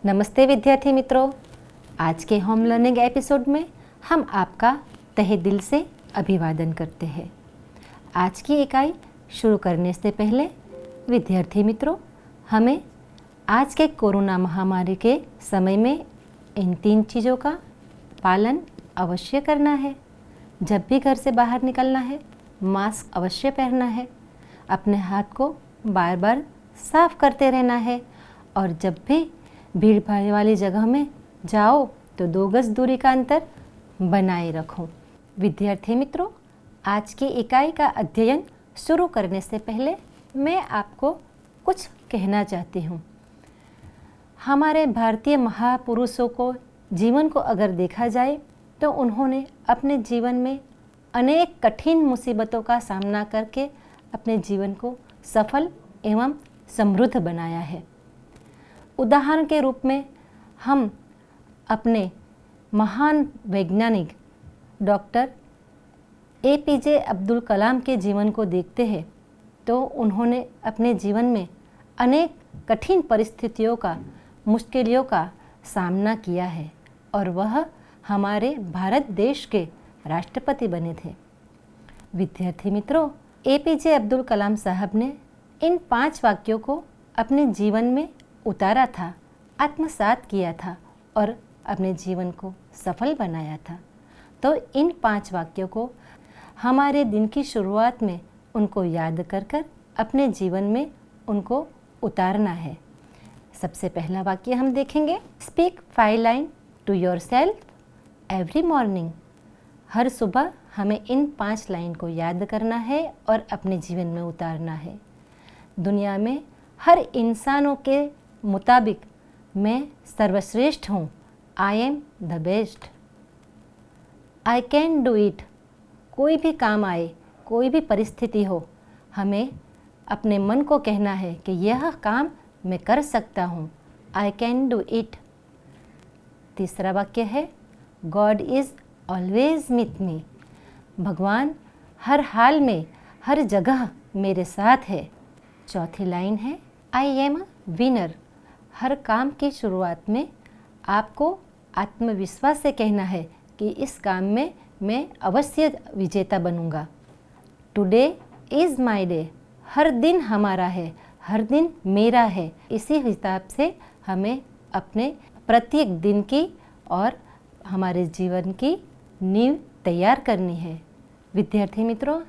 नमस्ते विद्यार्थी मित्रों, आज के होम लर्निंग एपिसोड में हम आपका तहे दिल से अभिवादन करते हैं। आज की इकाई शुरू करने से पहले विद्यार्थी मित्रों, हमें आज के कोरोना महामारी के समय में इन 3 चीज़ों का पालन अवश्य करना है। जब भी घर से बाहर निकलना है, मास्क अवश्य पहनना है, अपने हाथ को बार बार साफ करते रहना है और जब भी भीड़ भाड़ वाली जगह में जाओ तो 2 गज दूरी का अंतर बनाए रखो। विद्यार्थी मित्रों, आज की इकाई का अध्ययन शुरू करने से पहले मैं आपको कुछ कहना चाहती हूँ। हमारे भारतीय महापुरुषों को जीवन को अगर देखा जाए तो उन्होंने अपने जीवन में अनेक कठिन मुसीबतों का सामना करके अपने जीवन को सफल एवं समृद्ध बनाया है। उदाहरण के रूप में हम अपने महान वैज्ञानिक डॉक्टर APJ अब्दुल कलाम के जीवन को देखते हैं तो उन्होंने अपने जीवन में अनेक कठिन परिस्थितियों का, मुश्किलों का सामना किया है और वह हमारे भारत देश के राष्ट्रपति बने थे। विद्यार्थी मित्रों, APJ अब्दुल कलाम साहब ने इन 5 वाक्यों को अपने जीवन में उतारा था, आत्मसात किया था और अपने जीवन को सफल बनाया था। तो इन 5 वाक्यों को हमारे दिन की शुरुआत में उनको याद कर कर अपने जीवन में उनको उतारना है। सबसे पहला वाक्य हम देखेंगे, speak 5 line to yourself every morning. हर सुबह हमें इन 5 लाइन को याद करना है और अपने जीवन में उतारना है। दुनिया में हर इंसानों के मुताबिक मैं सर्वश्रेष्ठ हूँ। I am the best. I can do it. कोई भी काम आए, कोई भी परिस्थिति हो, हमें अपने मन को कहना है कि यह काम मैं कर सकता हूँ। I can do it. तीसरा वाक्य है, God is always with me. भगवान हर हाल में, हर जगह मेरे साथ है। चौथी लाइन है, आई एम अ विनर। हर काम की शुरुआत में आपको आत्मविश्वास से कहना है कि इस काम में मैं अवश्य विजेता बनूंगा। Today is my day. हर दिन हमारा है, हर दिन मेरा है। इसी हिसाब से हमें अपने प्रत्येक दिन की और हमारे जीवन की नींव तैयार करनी है। विद्यार्थी मित्रों,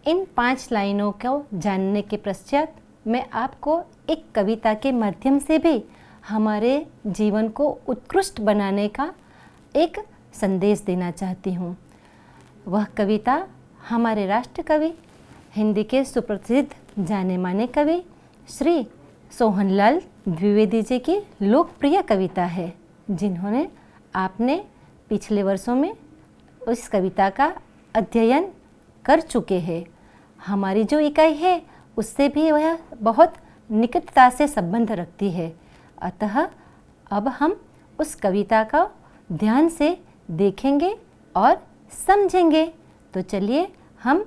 इन 5 लाइनों को जानने के पश्चात मैं आपको एक कविता के माध्यम से भी हमारे जीवन को उत्कृष्ट बनाने का एक संदेश देना चाहती हूँ। वह कविता हमारे राष्ट्र कवि, हिंदी के सुप्रसिद्ध जाने माने कवि श्री सोहनलाल द्विवेदी जी की लोकप्रिय कविता है, जिन्होंने आपने पिछले वर्षों में उस कविता का अध्ययन कर चुके हैं। हमारी जो इकाई है उससे भी वह बहुत निकटता से संबंध रखती है। अतः अब हम उस कविता का ध्यान से देखेंगे और समझेंगे। तो चलिए हम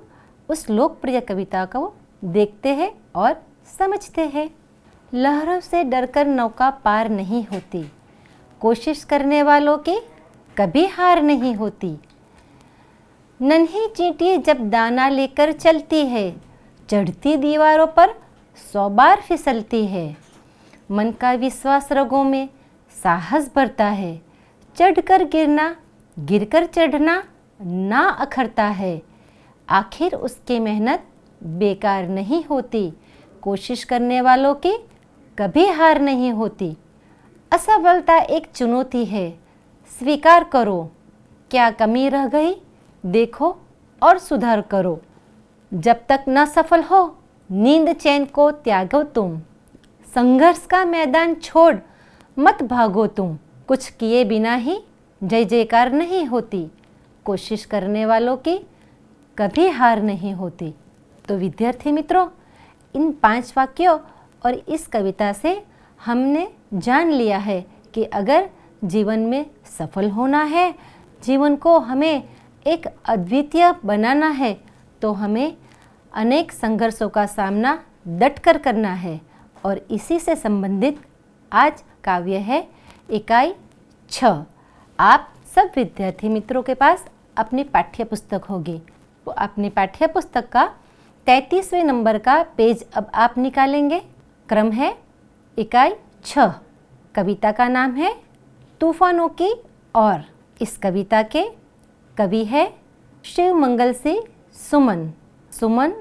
उस लोकप्रिय कविता को देखते हैं और समझते हैं। लहरों से डरकर नौका पार नहीं होती, कोशिश करने वालों की कभी हार नहीं होती। नन्ही चींटी जब दाना लेकर चलती है, चढ़ती दीवारों पर 100 बार फिसलती है। मन का विश्वास रगों में साहस भरता है, चढ़कर गिरना, गिरकर चढ़ना ना अखरता है। आखिर उसकी मेहनत बेकार नहीं होती, कोशिश करने वालों की कभी हार नहीं होती। असफलता एक चुनौती है, स्वीकार करो। क्या कमी रह गई देखो और सुधार करो। जब तक न सफल हो, नींद चैन को त्यागो तुम। संघर्ष का मैदान छोड़ मत भागो तुम। कुछ किए बिना ही जय जयकार नहीं होती, कोशिश करने वालों की कभी हार नहीं होती। तो विद्यार्थी मित्रों, इन 5 वाक्यों और इस कविता से हमने जान लिया है कि अगर जीवन में सफल होना है, जीवन को हमें एक अद्वितीय बनाना है, तो हमें अनेक संघर्षों का सामना डट कर करना है। और इसी से संबंधित आज काव्य है इकाई 6। आप सब विद्यार्थी मित्रों के पास अपनी पाठ्य पुस्तक होगी। वो अपनी पाठ्य पुस्तक का 33वें नंबर का पेज अब आप निकालेंगे। क्रम है इकाई 6। कविता का नाम है तूफानों की और। इस कविता के कवि है शिव मंगल सिंह सुमन। सुमन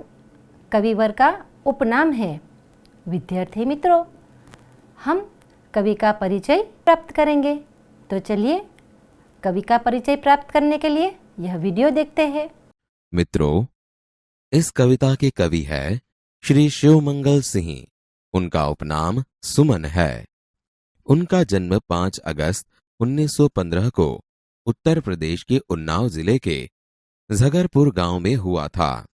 कविवर का उपनाम है। विद्यार्थी मित्रों, हम कवि का परिचय प्राप्त करेंगे। तो चलिए कवि का परिचय प्राप्त करने के लिए यह वीडियो देखते हैं। मित्रों, इस कविता के कवि है श्री शिव मंगल सिंह। उनका उपनाम सुमन है। उनका जन्म 5 अगस्त 1915 को उत्तर प्रदेश के उन्नाव जिले के झगरपुर गांव में हुआ था।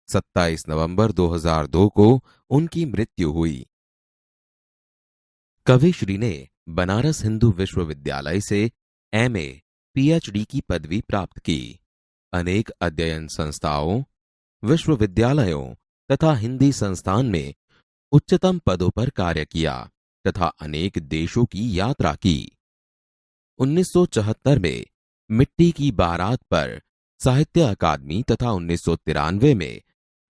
27 नवंबर 2002 को उनकी मृत्यु हुई। कवि श्री ने बनारस हिंदू विश्वविद्यालय से एमए, पीएचडी की पदवी प्राप्त की। अनेक अध्ययन संस्थाओं, विश्वविद्यालयों तथा हिंदी संस्थान में उच्चतम पदों पर कार्य किया तथा अनेक देशों की यात्रा की। 1974 में मिट्टी की बारात पर साहित्य अकादमी तथा 1993 में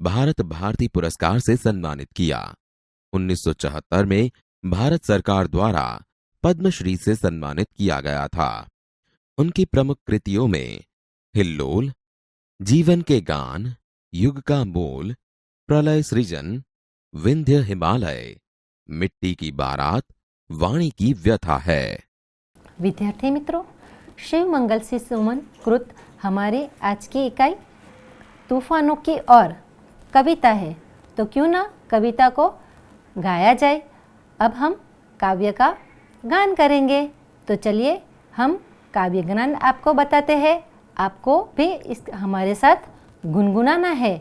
भारत भारती पुरस्कार से सम्मानित किया। 1974 में भारत सरकार द्वारा पद्मश्री से सम्मानित किया गया था। उनकी प्रमुख कृतियों में हिल्लोल, जीवन के गान, युग का मोल, प्रलय सृजन, विंध्य हिमालय, मिट्टी की बारात, वाणी की व्यथा है। विद्यार्थी मित्रों, शिव मंगल सिंह सुमन कृत हमारे आज की इकाई तूफानों की और कविता है। तो क्यों ना कविता को गाया जाए। अब हम काव्य का गान करेंगे। तो चलिए हम काव्य गान आपको बताते हैं। आपको भी इस हमारे साथ गुनगुनाना है।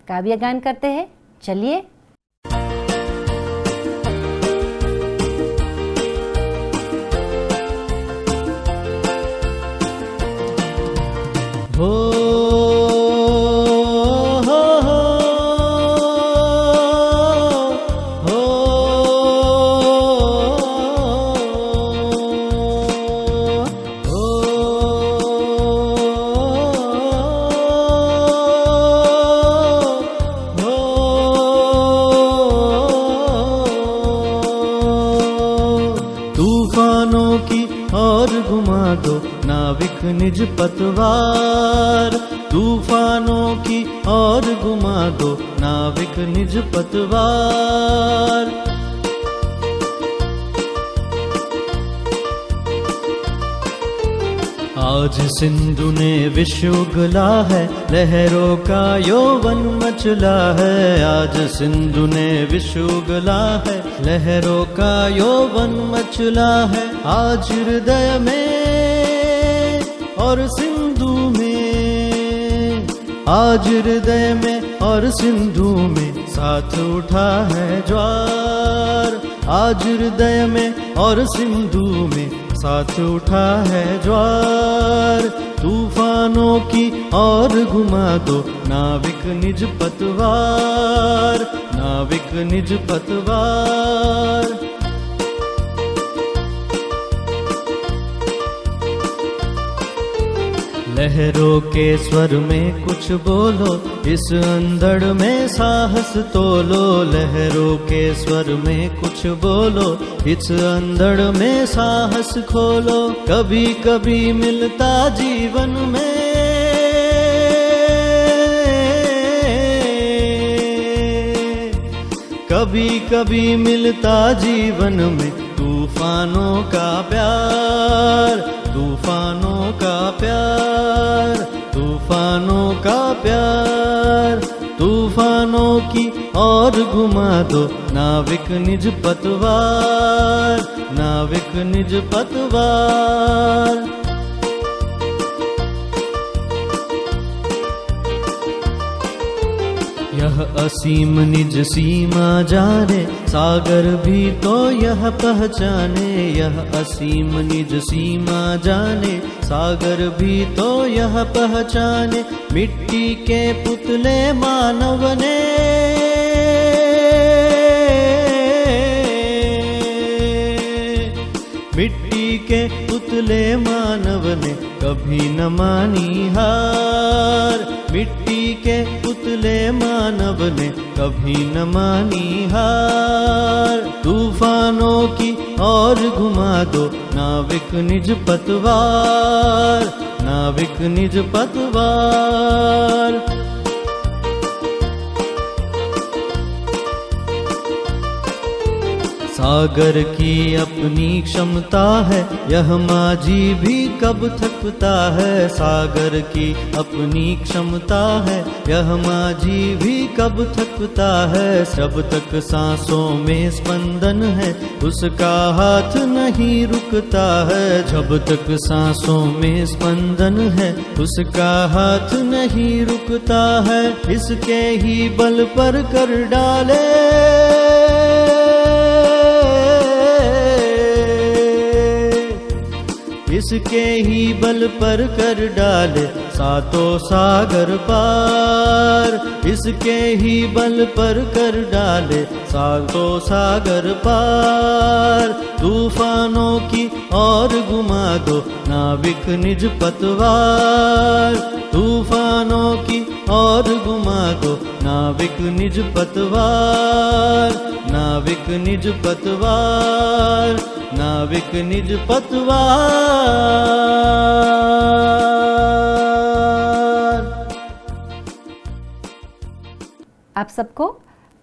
काव्य गान करते हैं। चलिए। हो तूफानों की और घुमा दो नाविक निज पतवार। तूफानों की और घुमा दो नाविक निज पतवार। आज सिंधु ने विश्व गला है, लहरों का यौवन मचला है। आज सिंधु ने विश्व गला है, लहरों का यौवन मचला है। आज हृदय में और सिंधु में, आज हृदय में और सिंधु में साथ उठा है ज्वार। आज हृदय में और सिंधु में साथ उठा है ज्वार। तूफानों की और घुमा दो नाविक निज पतवार। नाविक निज पतवार। लहरों के स्वर में कुछ बोलो, इस अंधड़ में साहस तोलो। लहरों के स्वर में कुछ बोलो, इस अंधड़ में साहस खोलो। कभी कभी मिलता जीवन में, कभी कभी मिलता जीवन में तूफानों का प्यार। तूफानों का प्यार, तूफानों का प्यार। तूफानों की और घुमा दो नाविक निज पतवार। नाविक निज पतवार। यह असीम निज सीमा जाने, सागर भी तो यह पहचाने। यह असीम निज सीमा जाने, सागर भी तो यह पहचाने। मिट्टी के पुतले मानव ने, मिट्टी के पुतले मानव ने कभी न मानी हार। मिट्टी के पुतले मानव ने कभी न मानी हार। तूफानों की और घुमा दो नाविक निज पतवार, नाविक निज पतवार। सागर की अपनी क्षमता है, यह माझी भी कब थकता है। सागर की अपनी क्षमता है, यह माझी भी कब थकता है। जब तक सांसों में स्पंदन है, उसका हाथ नहीं रुकता है। जब तक सांसों में स्पंदन है, उसका हाथ नहीं रुकता है। इसके ही बल पर कर डाले, इसके ही बल पर कर डाले सातों सागर पार। इसके ही बल पर कर डाले सातों सागर पार। तूफानों की और घुमा दो नाविक निज पतवार। तूफानों की और घुमा दो नाविक निज पतवार, नाविक निज पतवार, नाविक निज पतवार। आप सबको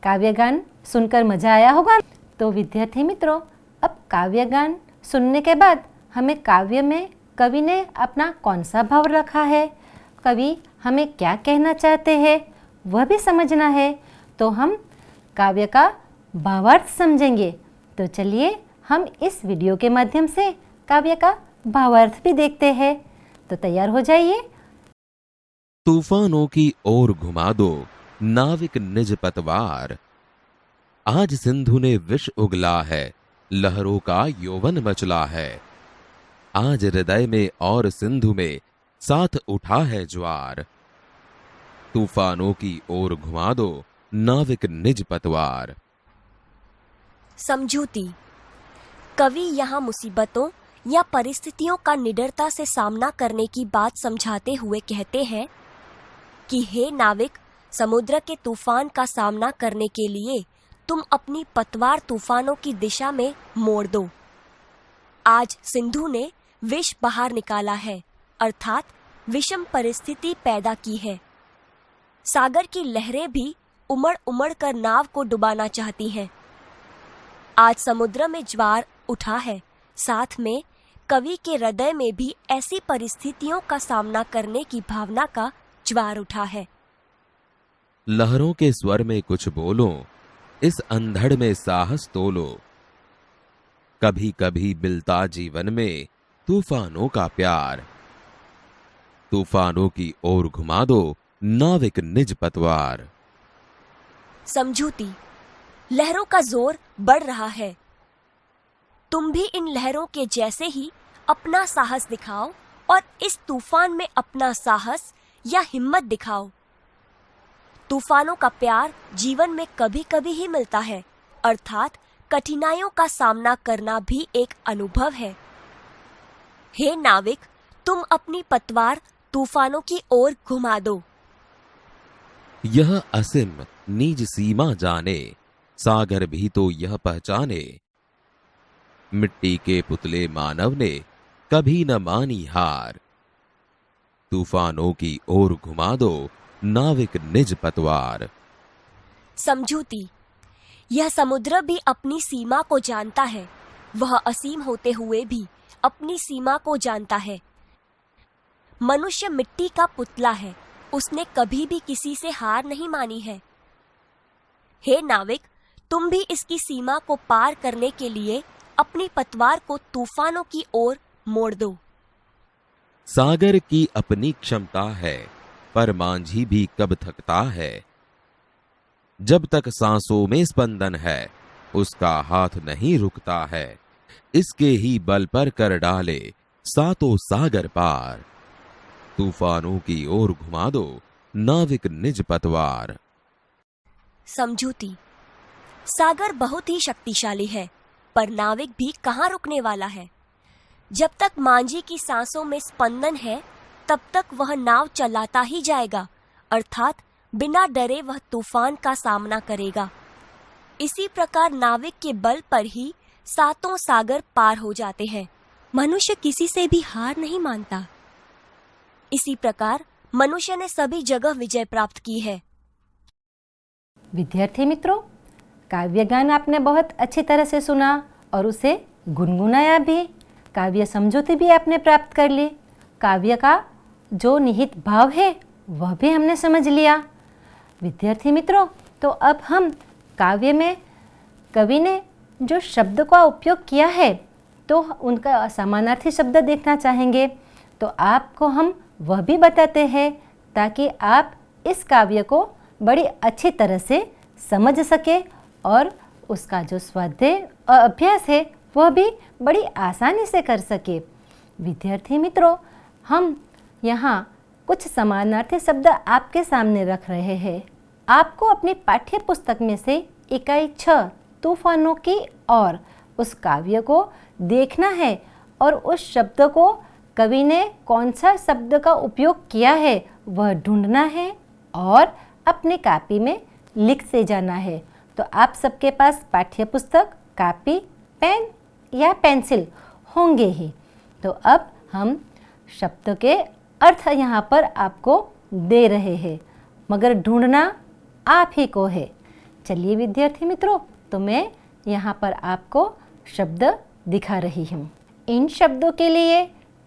काव्यगान सुनकर मजा आया होगा। तो विद्यार्थी मित्रों, अब काव्यगान सुनने के बाद हमें काव्य में कवि ने अपना कौन सा भाव रखा है, कवि हमें क्या कहना चाहते हैं, वह भी समझना है। तो हम काव्य का भावार्थ समझेंगे। तो चलिए हम इस वीडियो के माध्यम से काव्य का भावार्थ भी देखते हैं। तो तैयार हो जाइए। तूफानों की ओर घुमा दो नाविक निज पतवार। आज सिंधु ने विष उगला है, लहरों का यौवन मचला है। आज हृदय में और सिंधु में साथ उठा है ज्वार। तूफानों की ओर घुमा दो नाविक निज पतवार। समझूती। कवि यहाँ मुसीबतों या परिस्थितियों का निडरता से सामना करने की बात समझाते हुए कहते हैं कि हे नाविक, समुद्र के तूफान का सामना करने के लिए तुम अपनी पतवार तूफानों की दिशा में मोड़ दो। आज सिंधु ने विष बाहर निकाला है, अर्थात विषम परिस्थिति पैदा की है। सागर की लहरें भी उमड़ उमड़ कर नाव को डुबाना चाहती हैं। आज समुद्र में ज्वार उठा है, साथ में कवि के हृदय में भी ऐसी परिस्थितियों का सामना करने की भावना का ज्वार उठा है। लहरों के स्वर में कुछ बोलो, इस अंधड़ में साहस तोलो। कभी कभी मिलता जीवन में तूफानों का प्यार। तूफानों की ओर घुमा दो नाविक निज पतवार। समझूती। लहरों का जोर बढ़ रहा है। तुम भी इन लहरों के जैसे ही अपना साहस दिखाओ और इस तूफान में अपना साहस या हिम्मत दिखाओ। तूफानों का प्यार जीवन में कभी कभी ही मिलता है, अर्थात कठिनाइयों का सामना करना भी एक अनुभव है। हे नाविक, तुम अपनी पतवार तूफानों की ओर घुमा दो। यह असीम निज सीमा जाने, सागर भी तो यह पहचाने। मिट्टी के पुतले मानव ने कभी न मानी हार। तूफानों की ओर घुमा दो नाविक निज पतवार। समझूती। यह समुद्र भी अपनी सीमा को जानता है। वह असीम होते हुए भी अपनी सीमा को जानता है। मनुष्य मिट्टी का पुतला है, उसने कभी भी किसी से हार नहीं मानी है। हे नाविक, तुम भी इसकी सीमा को पार करने के लिए अपनी पतवार को तूफानों की ओर मोड़ दो। सागर की अपनी क्षमता है, पर मांझी भी कब थकता है। जब तक सांसों में स्पंदन है, उसका हाथ नहीं रुकता है। इसके ही बल पर कर डाले सातों सागर पार। तूफानों की ओर घुमा दो नाविक निज पतवार। समझूती। सागर बहुत ही शक्तिशाली है, पर नाविक भी कहाँ रुकने वाला है। जब तक मांझी की सांसों में स्पंदन है तब तक वह नाव चलाता ही जाएगा, अर्थात बिना डरे वह तूफान का सामना करेगा। इसी प्रकार नाविक के बल पर ही सातों सागर पार हो जाते हैं। मनुष्य किसी से भी हार नहीं मानता। इसी प्रकार मनुष्य ने सभी जगह विजय प्राप्त की है। विद्यार्थी मित्रों, काव्य गान आपने बहुत अच्छी तरह से सुना और उसे गुनगुनाया भी। काव्य समझौती भी आपने प्राप्त कर ली। काव्य का जो निहित भाव है वह भी हमने समझ लिया। विद्यार्थी मित्रों, तो अब हम काव्य में कवि ने जो शब्द का उपयोग किया है तो उनका समानार्थी शब्द देखना चाहेंगे। तो आपको हम वह भी बताते हैं ताकि आप इस काव्य को बड़ी अच्छी तरह से समझ सके और उसका जो स्वाध्याय और अभ्यास है वह भी बड़ी आसानी से कर सके। विद्यार्थी मित्रों, हम यहाँ कुछ समानार्थी शब्द आपके सामने रख रहे हैं। आपको अपनी पाठ्य पुस्तक में से इकाई 6 तूफानों की और उस काव्य को देखना है और उस शब्द को कवि ने कौन सा शब्द का उपयोग किया है वह ढूंढना है और अपने कॉपी में लिख से जाना है। तो आप सबके पास पाठ्य पुस्तक, कॉपी, पेन या पेंसिल होंगे ही। तो अब हम शब्द के अर्थ यहाँ पर आपको दे रहे हैं, मगर ढूंढना आप ही को है। चलिए विद्यार्थी मित्रों, तो मैं यहाँ पर आपको शब्द दिखा रही हूँ। इन शब्दों के लिए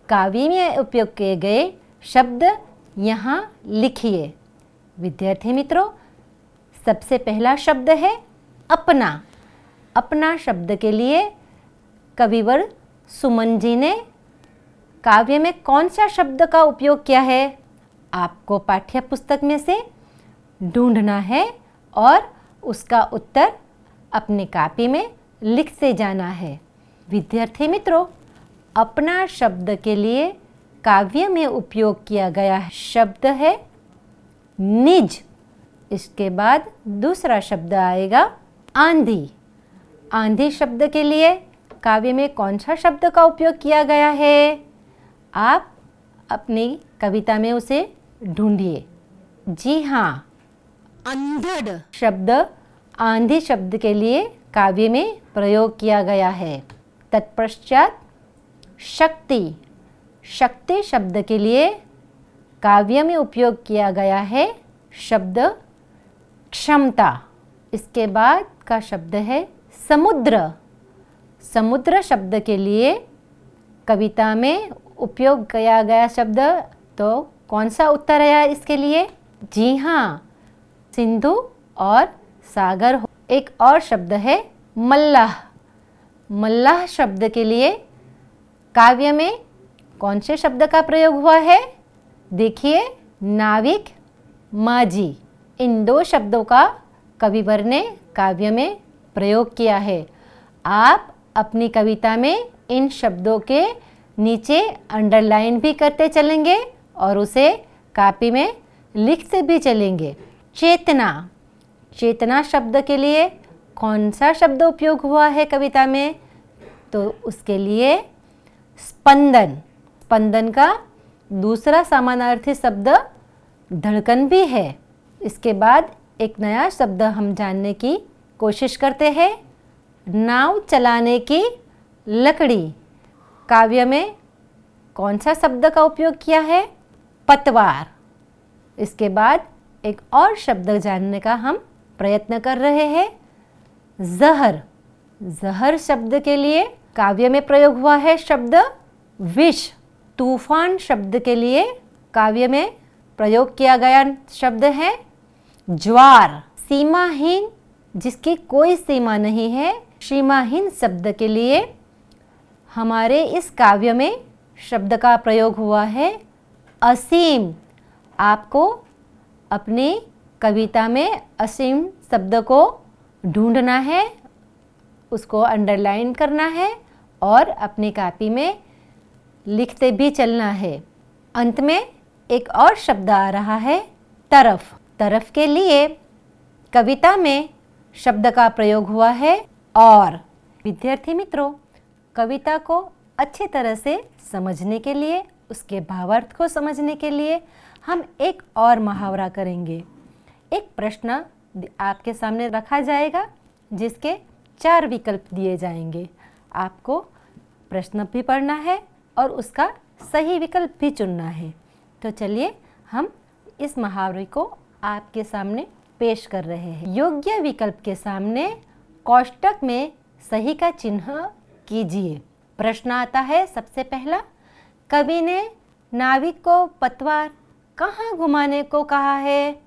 काव्य में उपयोग किए गए शब्द यहाँ लिखिए। विद्यार्थी मित्रों, सबसे पहला शब्द है अपना। अपना शब्द के लिए कविवर सुमन जी ने काव्य में कौन सा शब्द का उपयोग किया है आपको पाठ्य पुस्तक में से ढूंढना है और उसका उत्तर अपनी कॉपी में लिख से जाना है। विद्यार्थी मित्रों, अपना शब्द के लिए काव्य में उपयोग किया गया शब्द है निज। इसके बाद दूसरा शब्द आएगा आंधी। आंधी शब्द के लिए काव्य में कौन सा शब्द का उपयोग किया गया है आप अपनी कविता में उसे ढूंढिए। जी हाँ, अंधड़ शब्द आंधी शब्द के लिए काव्य में प्रयोग किया गया है। तत्पश्चात शक्ति। शक्ति शब्द के लिए काव्य में उपयोग किया गया है शब्द क्षमता। इसके बाद का शब्द है समुद्र। समुद्र शब्द के लिए कविता में उपयोग किया गया शब्द, तो कौन सा उत्तर आया इसके लिए? जी हाँ, सिंधु और सागर। एक और शब्द है मल्लाह। मल्लाह शब्द के लिए काव्य में कौन से शब्द का प्रयोग हुआ है? देखिए, नाविक, माझी। इन दो शब्दों का कविवर ने काव्य में प्रयोग किया है। आप अपनी कविता में इन शब्दों के नीचे अंडरलाइन भी करते चलेंगे और उसे कॉपी में लिखते भी चलेंगे। चेतना। चेतना शब्द के लिए कौन सा शब्द उपयोग हुआ है कविता में? तो उसके लिए स्पंदन। स्पंदन का दूसरा समानार्थी शब्द धड़कन भी है। इसके बाद एक नया शब्द हम जानने की कोशिश करते हैं, नाव चलाने की लकड़ी। काव्य में कौन सा शब्द का उपयोग किया है? पतवार। इसके बाद एक और शब्द जानने का हम प्रयत्न कर रहे हैं, जहर। जहर शब्द के लिए काव्य में प्रयोग हुआ है शब्द विष। तूफान शब्द के लिए काव्य में प्रयोग किया गया शब्द है ज्वार। सीमाहीन, जिसकी कोई सीमा नहीं है, सीमाहीन शब्द के लिए हमारे इस काव्य में शब्द का प्रयोग हुआ है असीम। आपको अपनी कविता में असीम शब्द को ढूंढना है, उसको अंडरलाइन करना है और अपनी कॉपी में लिखते भी चलना है। अंत में एक और शब्द आ रहा है तरफ। तरफ के लिए कविता में शब्द का प्रयोग हुआ है और। विद्यार्थी मित्रों, कविता को अच्छी तरह से समझने के लिए, उसके भावार्थ को समझने के लिए हम एक और मुहावरा करेंगे। एक प्रश्न आपके सामने रखा जाएगा जिसके 4 विकल्प दिए जाएंगे। आपको प्रश्न भी पढ़ना है और उसका सही विकल्प भी चुनना है। तो चलिए हम इस मुहावरे को आपके सामने पेश कर रहे हैं। योग्य विकल्प के सामने कोष्टक में सही का चिन्ह कीजिए। प्रश्न आता है सबसे पहला, कवि ने नाविक को पतवार कहाँ घुमाने को कहा है?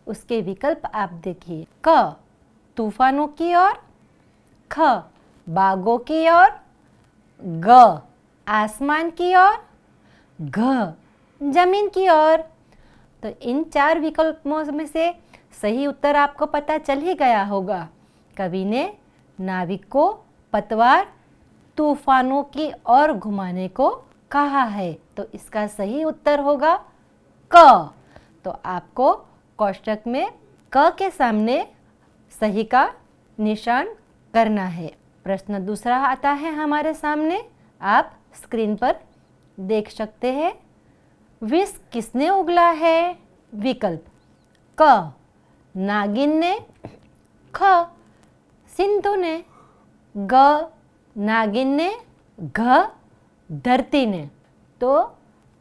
उसके विकल्प आप देखिए। क तूफानों की ओर, ख बागों की ओर, ग आसमान की ओर, घ जमीन की ओर। तो इन 4 विकल्पों में से सही उत्तर आपको पता चल ही गया होगा। कवि ने नाविक को पतवार तूफानों की ओर घुमाने को कहा है, तो इसका सही उत्तर होगा क। तो आपको कोष्टक में क के सामने सही का निशान करना है। प्रश्न दूसरा आता है हमारे सामने, आप स्क्रीन पर देख सकते हैं। विष किसने उगला है? विकल्प क नागिन ने, ख सिंधु ने, ग नागिन ने, घ धरती ने। तो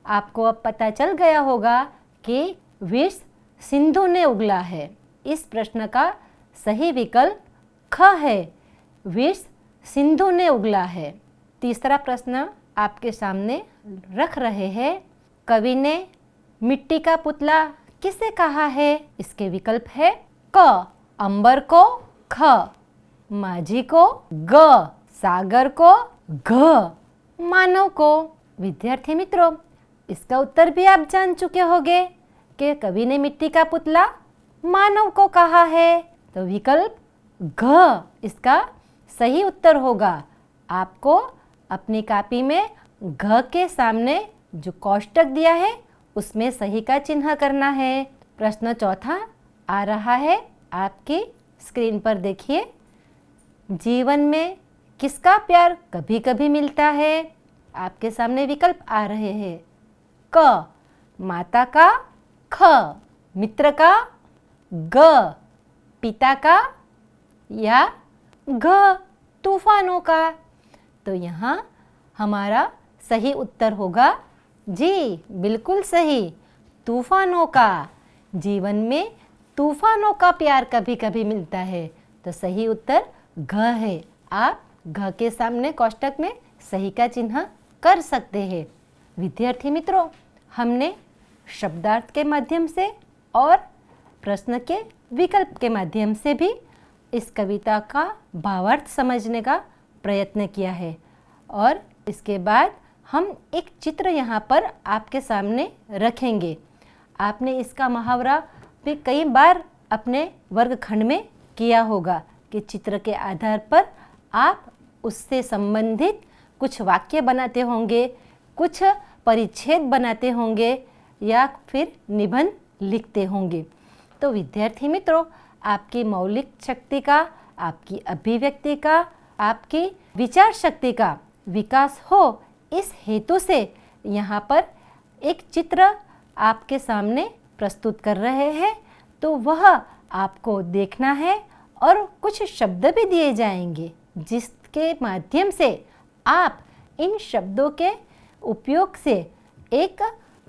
आपको अब पता चल गया होगा कि विष सिंधु ने उगला है। इस प्रश्न का सही विकल्प ख है, विष सिंधु ने उगला है। तीसरा प्रश्न आपके सामने रख रहे हैं, कवि ने मिट्टी का पुतला किसे कहा है? इसके विकल्प है क अंबर को, ख माझी को, ग सागर को, घ मानव को। विद्यार्थी मित्रों, इसका उत्तर भी आप जान चुके होंगे कि कवि ने मिट्टी का पुतला मानव को कहा है। तो विकल्प घ इसका सही उत्तर होगा। आपको अपनी कॉपी में घ के सामने जो कोष्टक दिया है उसमें सही का चिन्ह करना है। प्रश्न चौथा आ रहा है आपकी स्क्रीन पर, देखिए। जीवन में किसका प्यार कभी कभी मिलता है? आपके सामने विकल्प आ रहे हैं। क माता का, ख मित्र का, ग पिता का, या घ तूफानों का। तो यहाँ हमारा सही उत्तर होगा जी, बिल्कुल सही, तूफानों का। जीवन में तूफानों का प्यार कभी कभी मिलता है। तो सही उत्तर घ है। आप घ के सामने कोष्टक में सही का चिन्ह कर सकते हैं। विद्यार्थी मित्रों, हमने शब्दार्थ के माध्यम से और प्रश्न के विकल्प के माध्यम से भी इस कविता का भावार्थ समझने का प्रयत्न किया है। और इसके बाद हम एक चित्र यहाँ पर आपके सामने रखेंगे। आपने इसका मुहावरा भी कई बार अपने वर्गखंड में किया होगा कि चित्र के आधार पर आप उससे संबंधित कुछ वाक्य बनाते होंगे, कुछ परिच्छेद बनाते होंगे या फिर निबंध लिखते होंगे। तो विद्यार्थी मित्रों, आपकी मौलिक शक्ति का, आपकी अभिव्यक्ति का, आपकी विचार शक्ति का विकास हो, इस हेतु से यहाँ पर एक चित्र आपके सामने प्रस्तुत कर रहे हैं। तो वह आपको देखना है और कुछ शब्द भी दिए जाएंगे जिसके माध्यम से आप इन शब्दों के उपयोग से एक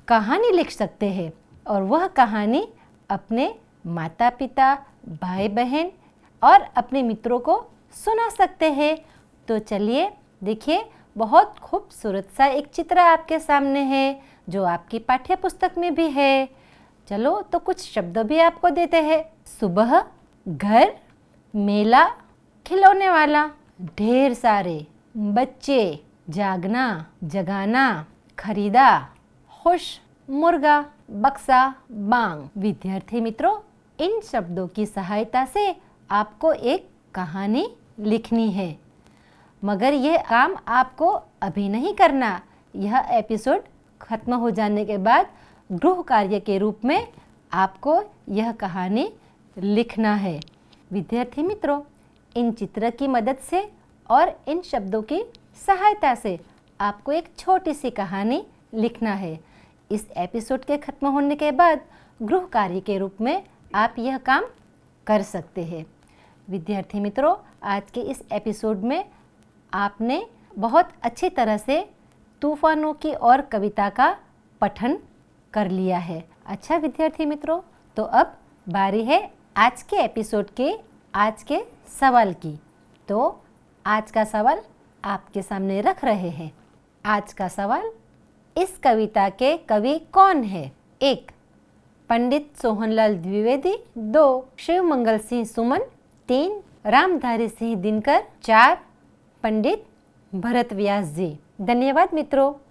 कहानी लिख सकते हैं और वह कहानी अपने माता पिता, भाई बहन और अपने मित्रों को सुना सकते हैं। तो चलिए देखिए, बहुत खूबसूरत सा एक चित्र आपके सामने है जो आपकी पाठ्य पुस्तक में भी है। चलो तो कुछ शब्द भी आपको देते हैं। सुबह, घर, मेला, खिलौने वाला, ढेर सारे, बच्चे, जागना, जगाना, खरीदा, खुश, मुर्गा, बक्सा, बांग। विद्यार्थी मित्रों, इन शब्दों की सहायता से आपको एक कहानी लिखनी है, मगर यह काम आपको अभी नहीं करना। यह एपिसोड खत्म हो जाने के बाद गृह कार्य के रूप में आपको यह कहानी लिखना है। विद्यार्थी मित्रों, इन चित्र की मदद से और इन शब्दों की सहायता से आपको एक छोटी सी कहानी लिखना है। इस एपिसोड के खत्म होने के बाद गृह कार्य के रूप में आप यह काम कर सकते हैं। विद्यार्थी मित्रों, आज के इस एपिसोड में आपने बहुत अच्छी तरह से तूफानों की और कविता का पठन कर लिया है। अच्छा विद्यार्थी मित्रों, तो अब बारी है आज के एपिसोड के आज के सवाल की। तो आज का सवाल आपके सामने रख रहे हैं। आज का सवाल, इस कविता के कवि कौन है? 1. पंडित सोहनलाल द्विवेदी। 2. शिव मंगल सिंह सुमन। 3. रामधारी सिंह दिनकर। 4. पंडित भरत व्यास जी। धन्यवाद मित्रों।